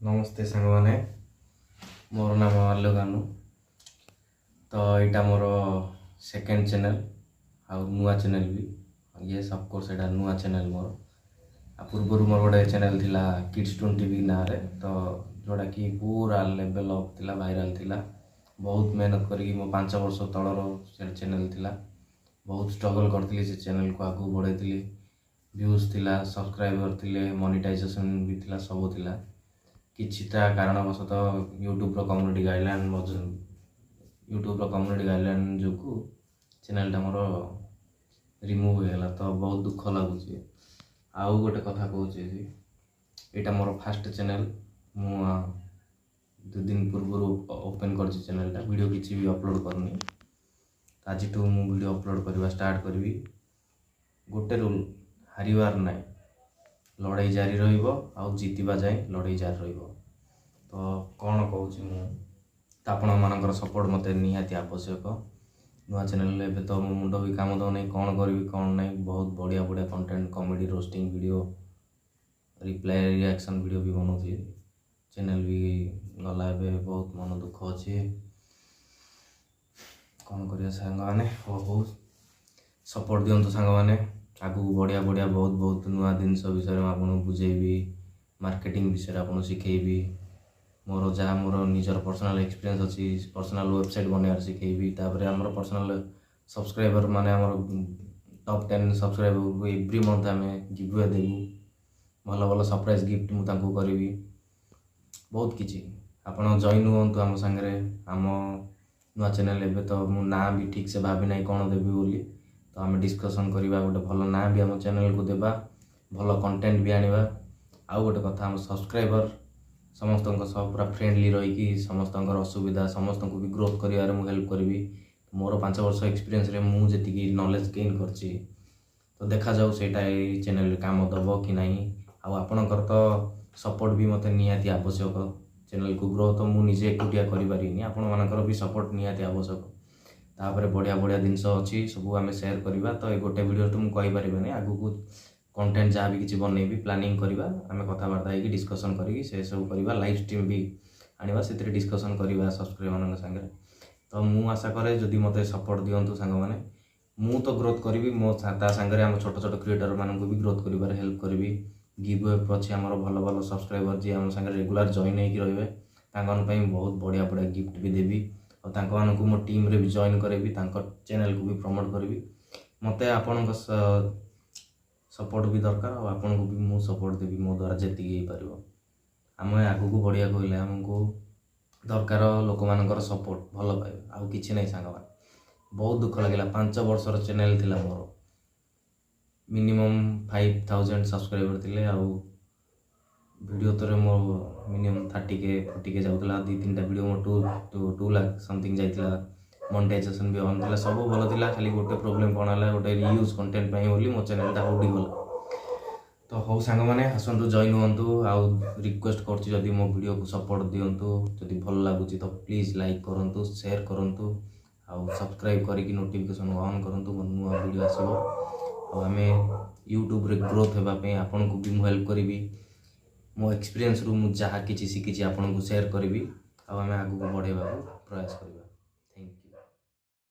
नमस्ते सांग मैंने मोर नाम आलोक गानू। तो यहाँ मोर सेकेंड चैनल आउ नुआ चैनल भी ये सब कोर्स एटा नुआ चैनल मोर पूर्व मोर गोटे चैनल थिला किड्स 20 ना रे तो जोड़ा कि पूरा लेवल अप थिला वायरल थिला। बहुत मेहनत करी मो 5 वर्ष तलर से चैनल थिला। बहुत स्ट्रगल करथिली से चैनल को आगु बढ़ाई। व्यूज थिला, सब्सक्राइबर थिले, मोनेटाइजेशन भी थिला, सब थिला। किछिटा कारणवशतः यूट्यूब कम्युनिटी गाइडलाइन जो चैनल मोर रिमूव होगा तो बहुत दुख लगुच। आउ गोटे कथा कहूँ यहाँ मोर फास्ट चैनल मु 2 दिन पूर्व ओपन कर चैनल वीडियो किसी भी अपलोड करनी। आज मु वीडियो अपलोड करवा स्टार्ट करी। गोटे रूल हारिबार ना, लड़ाई जारी रही जीतवा जाए लड़ाई जारी रही। तो कौन कहूँ आपण मानकर सपोर्ट मत निहाती आवश्यक। नुआ चैनल एवं तो मो मुंड भी काम दौना कौन करी कौन ना। बहुत बढ़िया बढ़िया content comedy roasting video reply reaction video भी बनाऊे। चैनल भी गला एवं बहुत मन दुख अच्छे कौन करिया सांग मैंने बहुत सपोर्ट दिंतु सांग मैंने आगू बढ़िया बढ़िया बहुत बहुत नुआ जिनस विषय में आपको बुझेबी। मार्केटिंग विषय आपको शिखेबी। मोर जहाँ मोर निजर पर्सनल एक्सपीरियंस अच्छी पर्सनल वेबसाइट बनवार शिखेबी। तापर आम पर्सनल सब्सक्राइबर माने टॉप 10 सब्सक्राइबर को एव्री मंथ आम गिव देवु। भल भल सरप्राइज गिफ्ट मुझे करी बहुत किसी आपड़ जॉइन हूँ आम सांगे आम नुआ चैनल एवं तो मो ना भी ठीक से भावी ना कौन देवी बोली। तो आम डिस्कसन करवा गोटे भल ना भी आम चैनल को देवा भल कंटेंट भी आनिबा। आउ गोटे कथा आम सब्सक्राइबर समस्त पूरा फ्रेंडली रही समस्त असुविधा समस्त को भी ग्रोथ कर हेल्प करी। मोर 5 वर्ष एक्सपीरियंस रे मुझे नॉलेज गेन कर तो देखा जाऊ से चैनल काम दब कि नहीं। आपणकर तो सपोर्ट भी मत निहाती आवश्यक। चैनल को ग्रो तो मुझे एकुटिया करें आपण मानकर भी सपोर्ट निहाती आवश्यक। तापर बढ़िया बढ़िया जिनस अच्छी सब आम सेयार करवा। तो ये गोटे वीडियो तो मुझे कहींपारे आगू को कंटेंट जहाँ भी किसी बनइबी प्लानिंग करवा आम कथबार्ता होगी डिस्कसन करी से सब करवा। लाइव स्ट्रीम भी आनिबा से डिस्कसन करवा सब्सक्राइबर मान सागर। तो मु आशा करे जदि मत सपोर्ट दिंतु सांग मैंने मु तो ग्रोथ करी मो सागर आम छोट छोट क्रिएटर मानक भी ग्रोथ कर हेल्प करी। गिव अवे अच्छे आम भल भल सब्सक्राइबर जी आम सागर रेगुलर जॉइन होगी रे बहुत बढ़िया बढ़िया गिफ्ट भी देवी। और मो टीम रे भी जॉइन करेबी चैनल को भी प्रमोट करी। मत आपण सपोर्ट भी दरकार और आपन को भी मु सपोर्ट देवी मो द्वारा जी पार। आम आगू को बढ़िया कहले आमको दरकार लोक मान सपोर्ट भल पाए आउ कि नहीं सांग। बहुत दुख लगे 5 वर्षर चैनल थिला मोर मिनिमम 5000 सब्सक्राइबर थिले आउ वीडियो तो मो मिनिमम 30K 40K जाऊला। 2-3टा वीडियो मोर 2 लाख समथिंग जाइतिला। मोनेटाइजेशन भी ऑन थिला सब भल थिला। खाली गोटे प्रॉब्लम कौन है गोटे रियूज कंटेंट बोली मो चैनलटा उड़ीगला। तो हौ सांग मैंने आसतु जॉइन हूँ आउ रिक्वेस्ट कर मो वीडियो को सपोर्ट दिंतु। जदि भल लगुच तो प्लीज लाइक करूँ शेयर करूँ आउ सब्सक्राइब करके नोटिफिकेशन ऑन करूँ मो नुआ वीडियो आसो। आम यूट्यूब रे ग्रोथ होगापी आपन को भी हेल्प करी। मो एक्सपीरियंस रु जहाँ किसी शिखी आपन को शेयर करी आम आगे बढ़ेगा प्रयास करा।